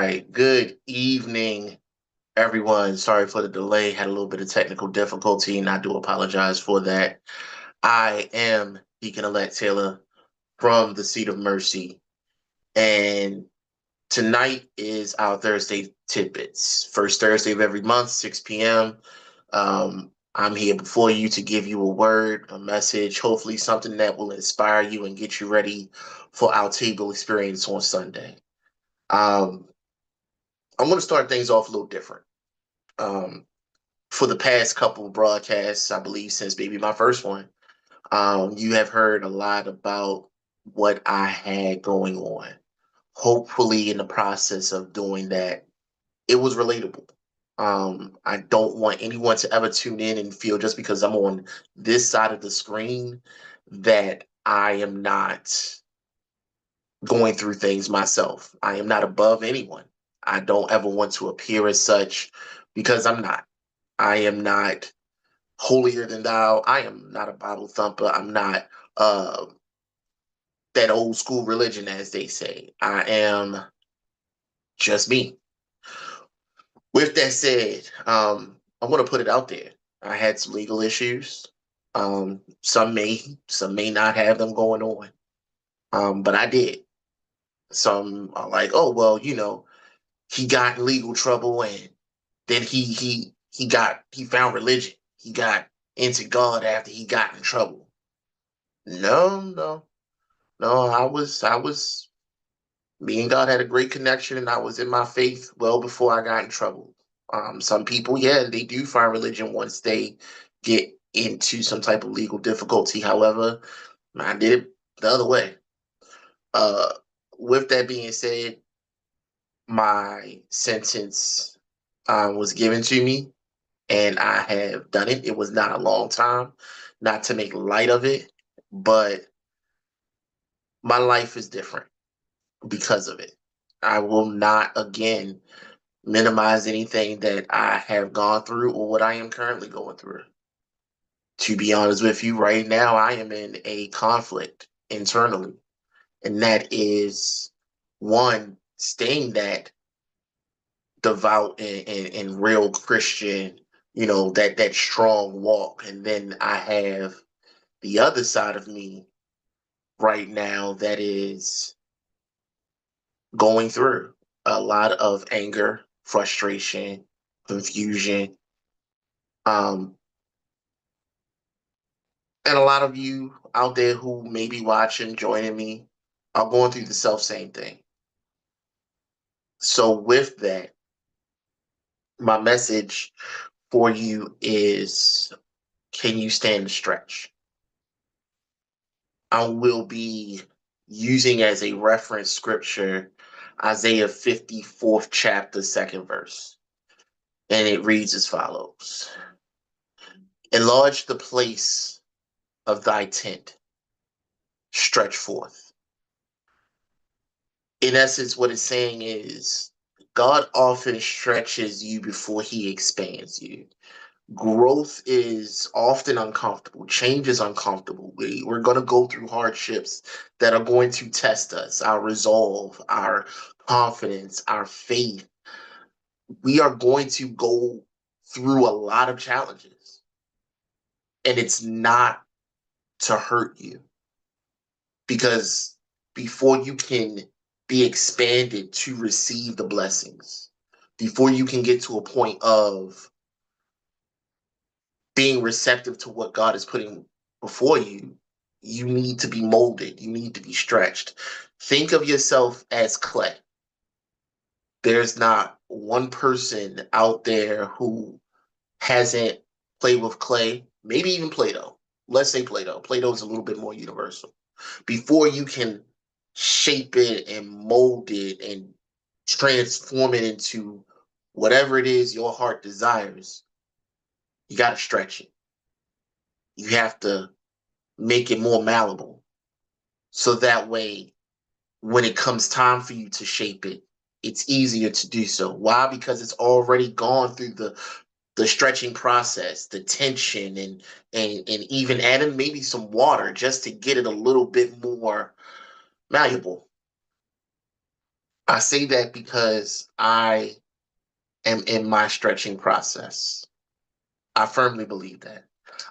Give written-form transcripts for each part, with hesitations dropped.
right. Good evening, everyone. Sorry for the delay. Had a little bit of technical difficulty, and I do apologize for that. I am Deacon-elect Taylor from the Seat of Mercy, and tonight is our Thursday tidbits. First Thursday of every month, 6 p.m. I'm here before you to give you a word, a message, hopefully something that will inspire you and get you ready for our table experience on Sunday. Um, I'm going to start things off a little different. Um, for the past couple of broadcasts, I believe since maybe my first one, you have heard a lot about what I had going on. Hopefully, in the process of doing that, it was relatable. I don't want anyone to ever tune in and feel just because I'm on this side of the screen that I am not going through things myself. I am not above anyone. I don't ever want to appear as such because I'm not. I am not holier than thou. I am not a Bible thumper. I'm not uh, that old school religion, as they say. I am just me. With that said, I want to put it out there. I had some legal issues. Some may not have them going on, but I did. Some are like, oh well, he got in legal trouble and then he found religion. He got into God after he got in trouble. No, no, no. I was me and God had a great connection, and I was in my faith well before I got in trouble. Some people, yeah, they do find religion once they get into some type of legal difficulty. However, I did it the other way. Uh, with that being said, my sentence was given to me, and I have done it. It was not a long time, not to make light of it, but my life is different because of it. I will not again minimize anything that I have gone through or what I am currently going through. To be honest with you, right now I am in a conflict internally, and that is one, staying that devout and real Christian, that strong walk. And then I have the other side of me right now that is going through a lot of anger, frustration, confusion. Um, and a lot of you out there who may be watching, joining me, are going through the self same thing. So, with that, my message for you is, can you stand the stretch? I will be using as a reference scripture Isaiah 54th chapter, second verse. And it reads as follows: Enlarge the place of thy tent, stretch forth. In essence, what it's saying is God often stretches you before he expands you. Growth is often uncomfortable. Change is uncomfortable. We're going to go through hardships that are going to test us, our resolve, our confidence, our faith. We are going to go through a lot of challenges, and it's not to hurt you, because before you can be expanded to receive the blessings, before you can get to a point of being receptive to what God is putting before you, you need to be molded. You need to be stretched. Think of yourself as clay. There's not one person out there who hasn't played with clay, maybe even Play-Doh. Let's say Play-Doh. Play-Doh is a little bit more universal. Before you can shape it and mold it and transform it into whatever it is your heart desires, you got to stretch it. You have to make it more malleable. So that way, when it comes time for you to shape it, it's easier to do so. Why? Because it's already gone through the stretching process, the tension, and even adding maybe some water just to get it a little bit more malleable. I say that because I am in my stretching process. I firmly believe that.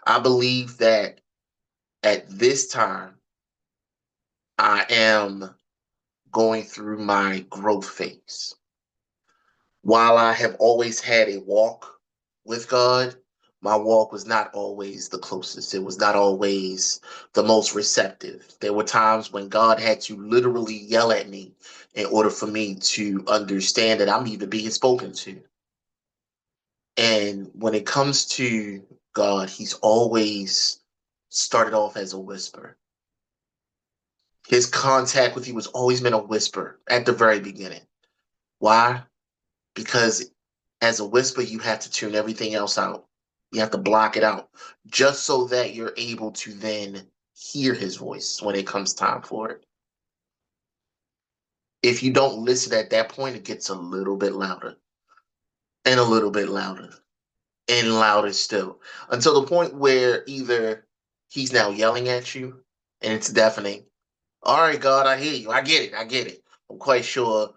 I believe that at this time, I am going through my growth phase. While I have always had a walk with God, my walk was not always the closest. It was not always the most receptive. There were times when God had to literally yell at me in order for me to understand that I'm even being spoken to. And when it comes to God, He's always started off as a whisper. His contact with you was always been a whisper at the very beginning. Why? Because as a whisper, you have to tune everything else out. You have to block it out just so that you're able to then hear his voice when it comes time for it. If you don't listen at that point, it gets a little bit louder and a little bit louder and louder still until the point where either he's now yelling at you and it's deafening. All right, God, I hear you. I get it. I get it. I'm quite sure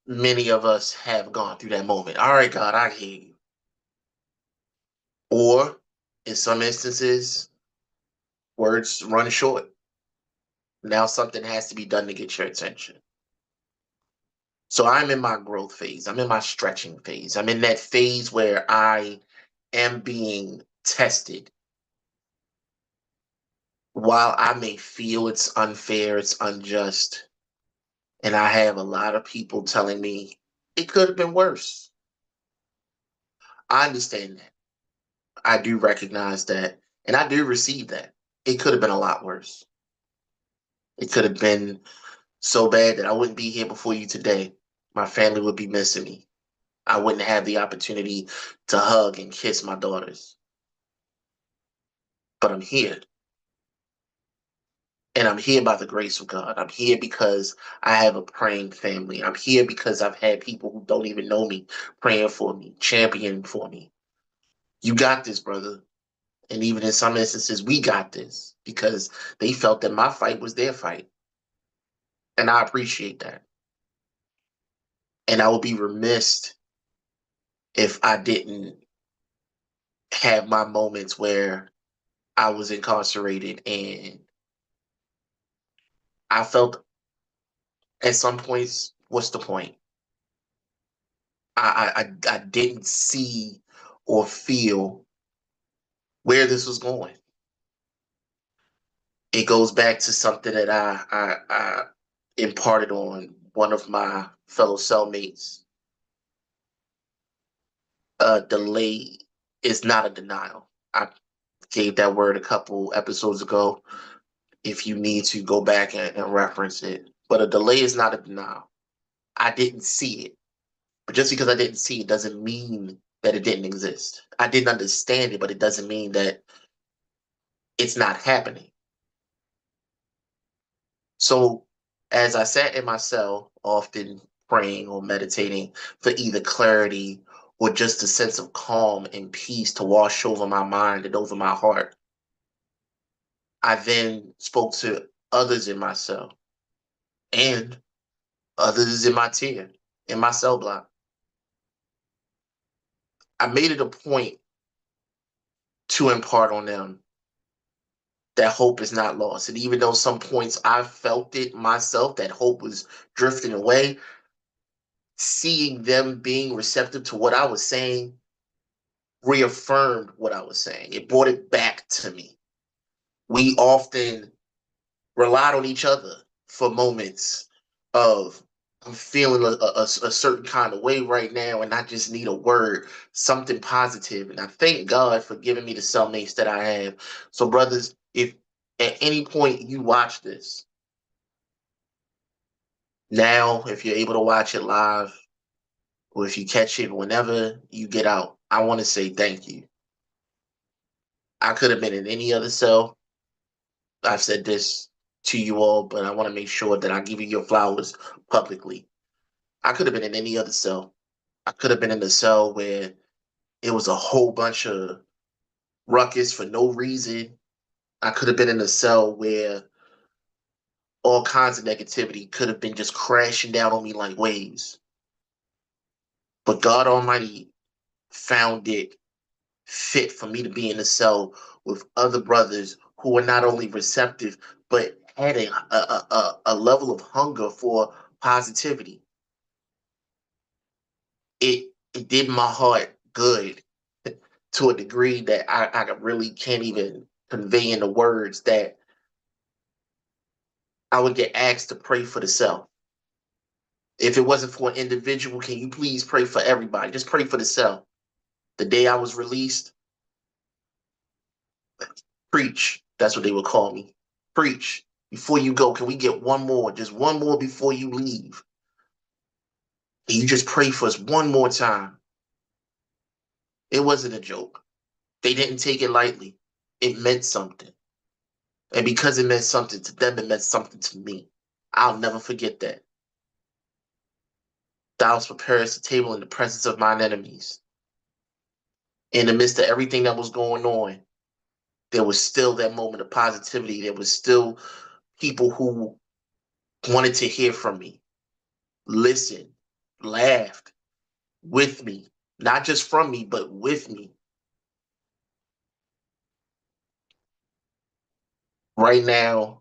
many of us have gone through that moment. All right, God, I hear you. Or in some instances, words run short. Now something has to be done to get your attention. So I'm in my growth phase. I'm in my stretching phase. I'm in that phase where I am being tested. While I may feel it's unfair, it's unjust, and I have a lot of people telling me it could have been worse. I understand that. I do recognize that. And I do receive that. It could have been a lot worse. It could have been so bad that I wouldn't be here before you today. My family would be missing me. I wouldn't have the opportunity to hug and kiss my daughters. But I'm here. And I'm here by the grace of God. I'm here because I have a praying family. I'm here because I've had people who don't even know me praying for me, championing for me. You got this, brother. And even in some instances, we got this because they felt that my fight was their fight. And I appreciate that. And I would be remiss if I didn't have my moments where I was incarcerated and I felt at some points, what's the point? I didn't see or feel where this was going. It goes back to something that I imparted on one of my fellow cellmates. Delay is not a denial. I gave that word a couple episodes ago. If you need to go back and reference it, but a delay is not a denial. I didn't see it. But just because I didn't see it doesn't mean that it didn't exist. I didn't understand it, but it doesn't mean that it's not happening. So as I sat in my cell, often praying or meditating for either clarity or just a sense of calm and peace to wash over my mind and over my heart, I then spoke to others in my cell and others in my tier, in my cell block. I made it a point to impart on them that hope is not lost. And even though some points I felt it myself, that hope was drifting away, seeing them being receptive to what I was saying reaffirmed what I was saying. It brought it back to me. We often relied on each other for moments of I'm feeling a certain kind of way right now, and I just need a word, something positive. And I thank God for giving me the cellmates that I have. So, brothers, if at any point you watch this now, if you're able to watch it live, or if you catch it whenever you get out, I want to say thank you. I could have been in any other cell. I've said this to you all, but I want to make sure that I give you your flowers publicly. I could have been in any other cell. I could have been in a cell where it was a whole bunch of ruckus for no reason. I could have been in a cell where all kinds of negativity could have been just crashing down on me like waves. But God Almighty found it fit for me to be in a cell with other brothers who were not only receptive, but had a level of hunger for positivity. It did my heart good to a degree that I really can't even convey in the words that I would get asked to pray for the self. If it wasn't for an individual, can you please pray for everybody? Just pray for the self. The day I was released, preach. That's what they would call me. Preach. Before you go, can we get one more? Just one more before you leave. And you just pray for us one more time. It wasn't a joke. They didn't take it lightly. It meant something. And because it meant something to them, it meant something to me. I'll never forget that. Thou preparest a table in the presence of mine enemies. In the midst of everything that was going on, there was still that moment of positivity. There was still people who wanted to hear from me, listen, laughed with me, not just from me, but with me. Right now,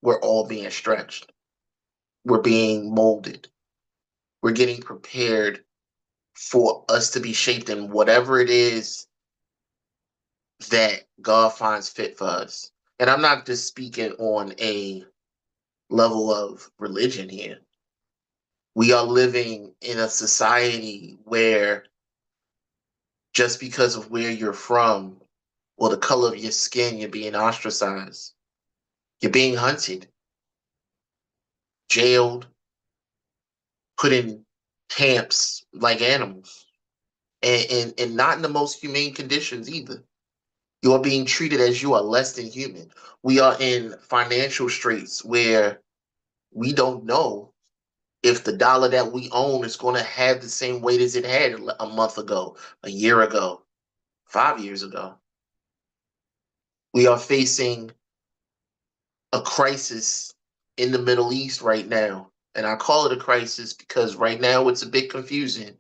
we're all being stretched. We're being molded. We're getting prepared for us to be shaped in whatever it is that God finds fit for us. And I'm not just speaking on a level of religion here. We are living in a society where just because of where you're from or the color of your skin, you're being ostracized. You're being hunted, jailed, put in camps like animals, and not in the most humane conditions either. You are being treated as you are less than human. We are in financial straits where we don't know if the dollar that we own is going to have the same weight as it had a month ago, a year ago, 5 years ago. We are facing a crisis in the Middle East right now. And I call it a crisis because right now it's a bit confusing.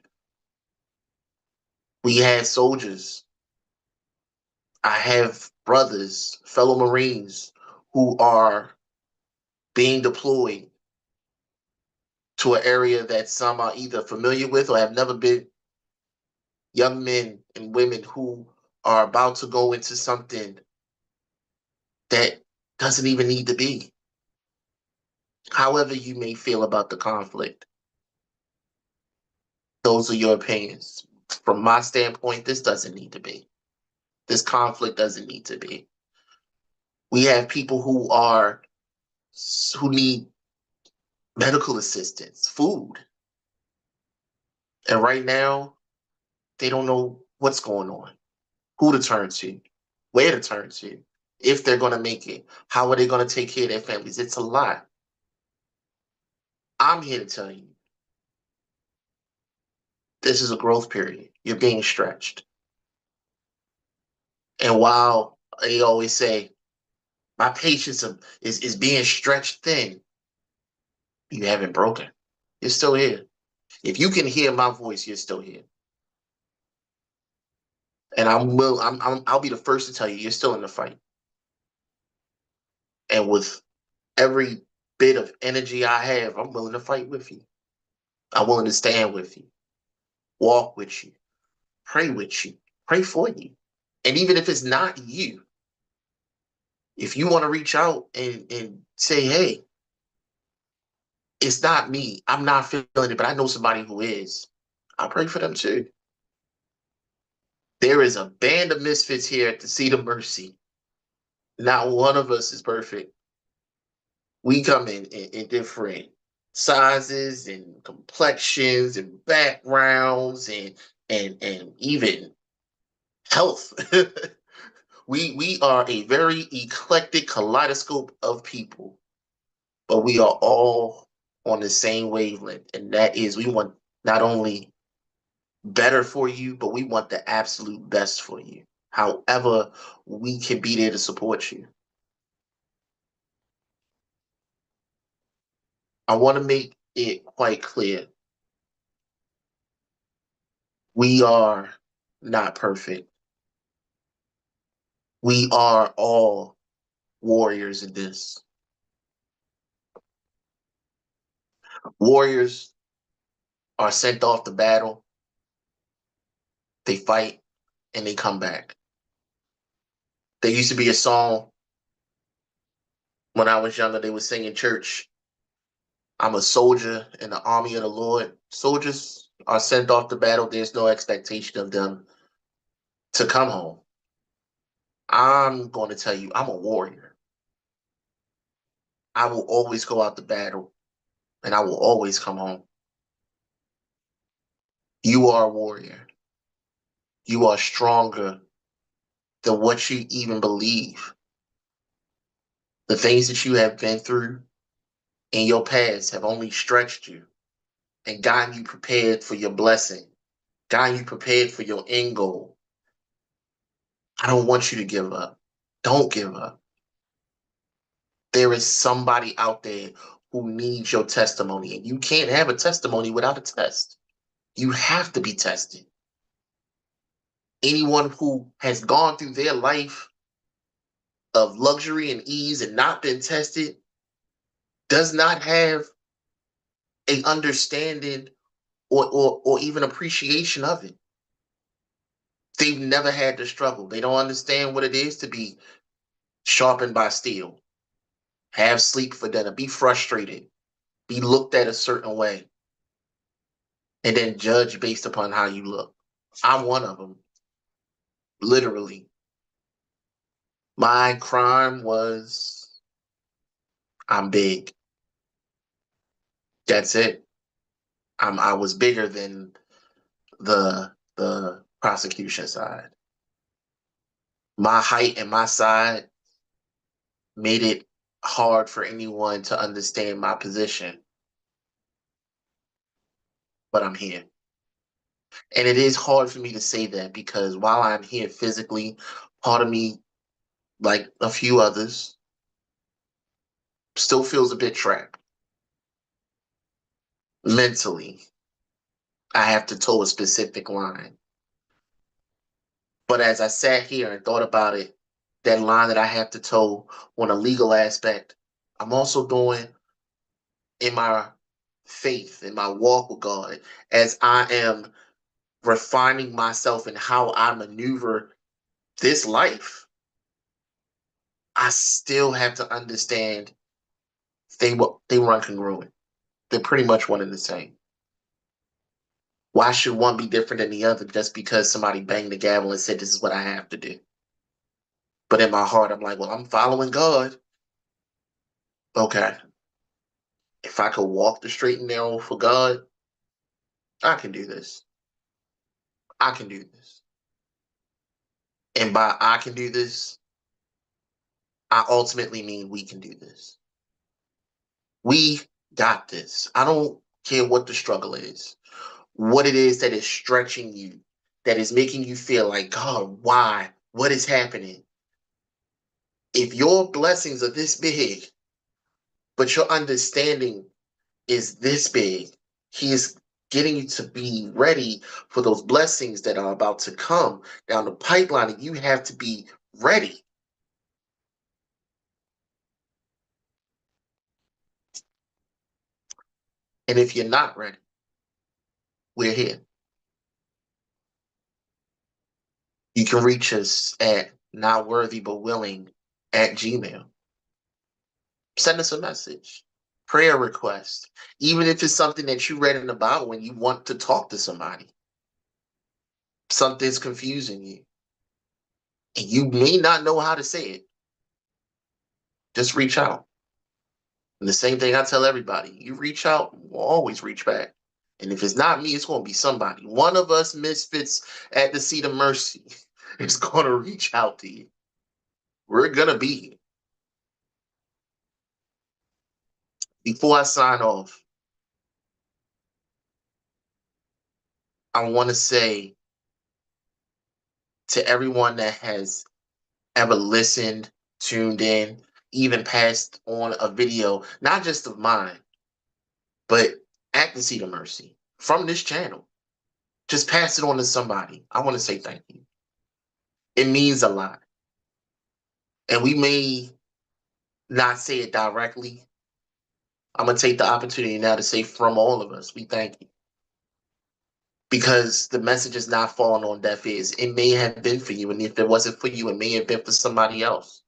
We have soldiers. I have brothers, fellow Marines who are being deployed to an area that some are either familiar with or have never been. Young men and women who are about to go into something that doesn't even need to be. However, you may feel about the conflict, those are your opinions. From my standpoint, this doesn't need to be. This conflict doesn't need to be. We have people who need medical assistance, food, and right now they don't know what's going on, who to turn to, where to turn to, if they're going to make it, how are they going to take care of their families. It's a lot. I'm here to tell you, this is a growth period. You're being stretched. And while they always say, my patience is being stretched thin, you haven't broken. You're still here. If you can hear my voice, you're still here. And I'll be the first to tell you, you're still in the fight. And with every bit of energy I have, I'm willing to fight with you. I'm willing to stand with you, walk with you, pray with you, pray for you. And even if it's not you, if you want to reach out and say, hey, it's not me, I'm not feeling it, but I know somebody who is, I pray for them too. There is a band of misfits here at the Seat of Mercy. Not one of us is perfect. We come in different sizes and complexions and backgrounds and even health. We are a very eclectic kaleidoscope of people, but we are all on the same wavelength, and that is we want not only better for you, but we want the absolute best for you. However, we can be there to support you. I want to make it quite clear. We are not perfect. We are all warriors in this. Warriors are sent off to battle, they fight, and they come back. There used to be a song when I was younger, they would sing in church, I'm a soldier in the army of the Lord. Soldiers are sent off to battle. There's no expectation of them to come home. I'm going to tell you, I'm a warrior. I will always go out to battle and I will always come home. You are a warrior. You are stronger than what you even believe. The things that you have been through in your past have only stretched you and gotten you prepared for your blessing, gotten you prepared for your end goal. I don't want you to give up. Don't give up. There is somebody out there who needs your testimony, and you can't have a testimony without a test. You have to be tested. Anyone who has gone through their life of luxury and ease and not been tested does not have a understanding or even appreciation of it. They've never had to struggle. They don't understand what it is to be sharpened by steel, have sleep for dinner, be frustrated, be looked at a certain way, and then judge based upon how you look. I'm one of them, literally. My crime was I'm big. That's it. I was bigger than the prosecution side. My height and my side made it hard for anyone to understand my position, but I'm here. And it is hard for me to say that because while I'm here physically, part of me, like a few others, still feels a bit trapped. Mentally, I have to toe a specific line. But as I sat here and thought about it, that line that I have to toe on a legal aspect, I'm also doing in my faith, in my walk with God, as I am refining myself and how I maneuver this life. I still have to understand they run congruent. They're pretty much one and the same. Why should one be different than the other just because somebody banged the gavel and said this is what I have to do? But in my heart, I'm like, well, I'm following God. Okay. If I could walk the straight and narrow for God, I can do this. I can do this. And by I can do this, I ultimately mean we can do this. We got this. I don't care what the struggle is, what it is that is stretching you, that is making you feel like, God, why? What is happening? If your blessings are this big, but your understanding is this big, He is getting you to be ready for those blessings that are about to come down the pipeline, and you have to be ready. And if you're not ready, we're here. You can reach us at notworthybutwilling@gmail. Send us a message, prayer request, even if it's something that you read in the Bible when you want to talk to somebody. Something's confusing you, and you may not know how to say it. Just reach out. And the same thing I tell everybody, you reach out, we'll always reach back. And if it's not me, it's going to be somebody. One of us misfits at the seat of mercy is going to reach out to you. We're going to be here. Before I sign off, I want to say to everyone that has ever listened, tuned in, even passed on a video, not just of mine, But act and see the mercy from this channel. Just pass it on to somebody. I want to say thank you. It means a lot. And we may not say it directly. I'm going to take the opportunity now to say from all of us, we thank you. Because the message is not falling on deaf ears. It may have been for you. And if it wasn't for you, it may have been for somebody else.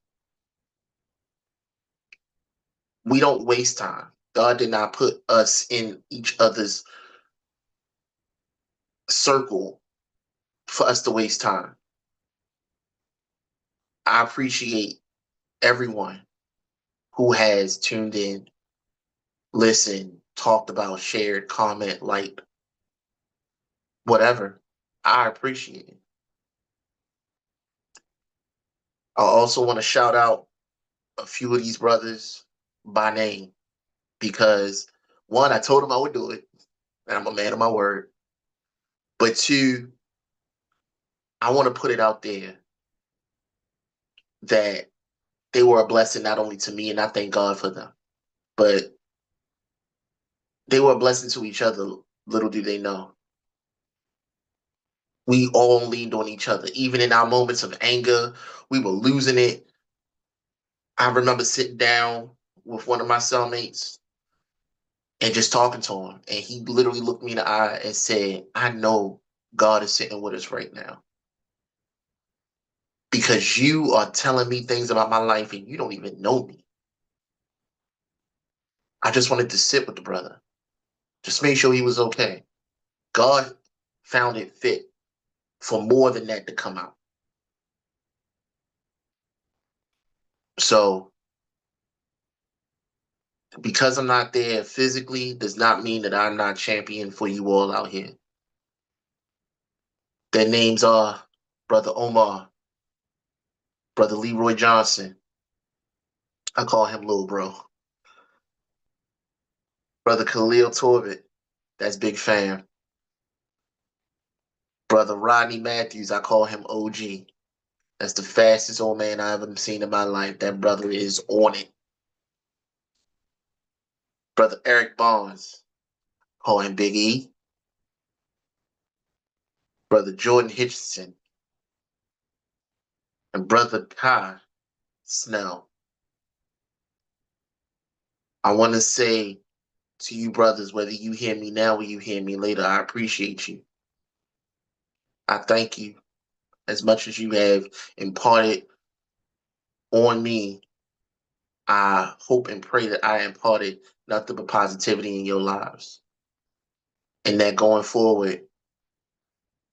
We don't waste time. God did not put us in each other's circle for us to waste time. I appreciate everyone who has tuned in, listened, talked about, shared, comment, liked, whatever. I appreciate it. I also want to shout out a few of these brothers by name because one, I told them I would do it, and I'm a man of my word. But two, I want to put it out there that they were a blessing not only to me, and I thank God for them, but they were a blessing to each other. Little do they know. We all leaned on each other. Even in our moments of anger, we were losing it. I remember sitting down with one of my cellmates and just talking to him. And he literally looked me in the eye and said, I know God is sitting with us right now. Because you are telling me things about my life and you don't even know me. I just wanted to sit with the brother. Just make sure he was okay. God found it fit for more than that to come out. So because I'm not there physically does not mean that I'm not champion for you all out here. Their names are Brother Omar, Brother Leroy Johnson. I call him Lil Bro. Brother Khalil Torbett, that's Big Fam. Brother Rodney Matthews, I call him OG. That's the fastest old man I ever seen in my life. That brother is on it. Brother Eric Barnes, call him Big E. Brother Jordan Hitchison, and Brother Kai Snell. I want to say to you brothers, whether you hear me now or you hear me later, I appreciate you. I thank you as much as you have imparted on me. I hope and pray that I imparted nothing but positivity in your lives. And that going forward,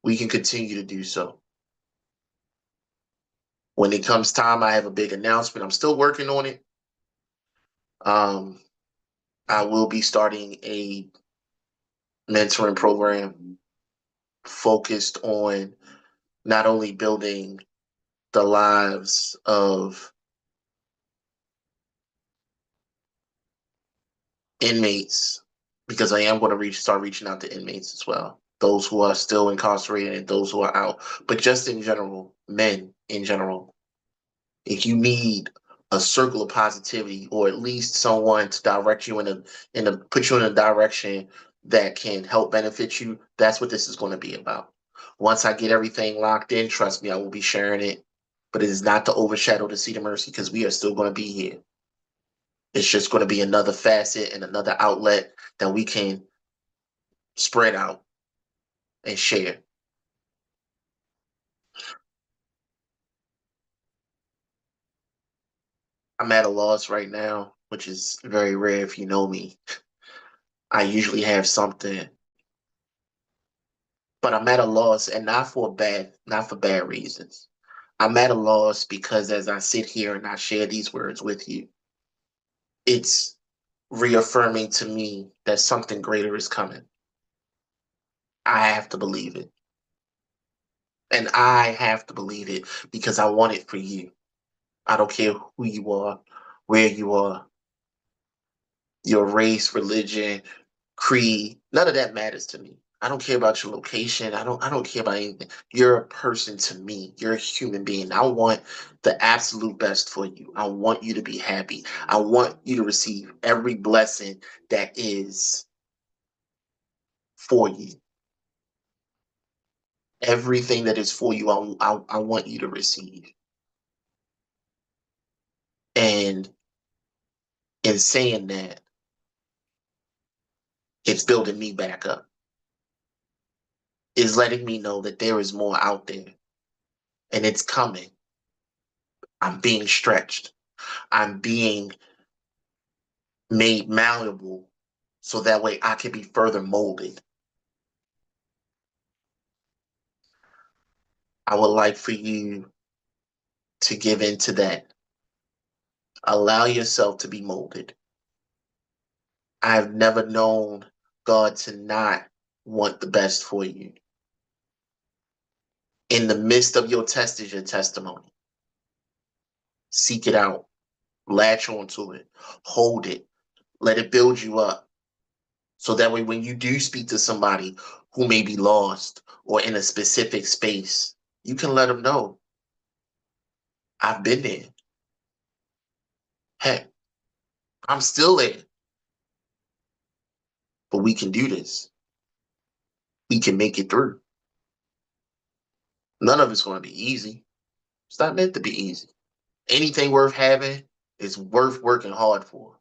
we can continue to do so. When it comes time, I have a big announcement. I'm still working on it. I will be starting a mentoring program focused on not only building the lives of inmates, because I am going to start reaching out to inmates as well, those who are still incarcerated and those who are out, but just in general, men in general. If you need a circle of positivity, or at least someone to direct you put you in a direction that can help benefit you, that's what this is going to be about. Once I get everything locked in, trust me, I will be sharing it. But it is not to overshadow the Seat of Mercy, because we are still going to be here. It's just going to be another facet and another outlet that we can spread out and share. I'm at a loss right now, which is very rare if you know me. I usually have something, but I'm at a loss, and not for bad reasons. I'm at a loss because as I sit here and I share these words with you, it's reaffirming to me that something greater is coming. I have to believe it. And I have to believe it because I want it for you. I don't care who you are, where you are, your race, religion, creed. None of that matters to me. I don't care about your location. I don't care about anything. You're a person to me. You're a human being. I want the absolute best for you. I want you to be happy. I want you to receive every blessing that is for you. Everything that is for you, I want you to receive. And in saying that, it's building me back up. It's letting me know that there is more out there and it's coming. I'm being stretched. I'm being made malleable so that way I can be further molded. I would like for you to give into that. Allow yourself to be molded. I've never known God to not want the best for you. In the midst of your test is your testimony. Seek it out. Latch onto it. Hold it. Let it build you up. So that way, when you do speak to somebody who may be lost or in a specific space, you can let them know, I've been there. Heck, I'm still there. But we can do this. We can make it through. None of it's going to be easy. It's not meant to be easy. Anything worth having is worth working hard for.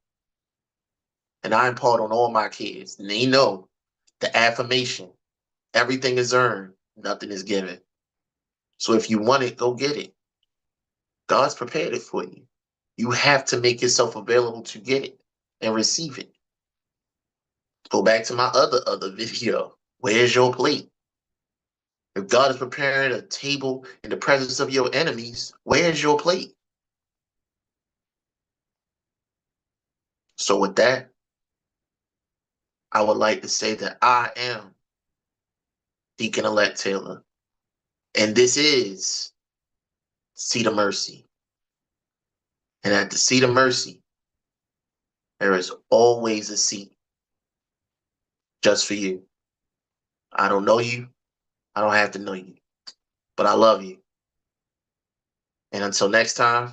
And I impart on all my kids, and they know the affirmation. Everything is earned, nothing is given. So if you want it, go get it. God's prepared it for you. You have to make yourself available to get it and receive it. Go back to my other video. Where's your plate? If God is preparing a table in the presence of your enemies, where's your plate? So with that, I would like to say that I am Deacon-elect Taylor, and this is Seat of Mercy. And at the Seat of Mercy, there is always a seat just for you. I don't know you. I don't have to know you, but I love you. And until next time,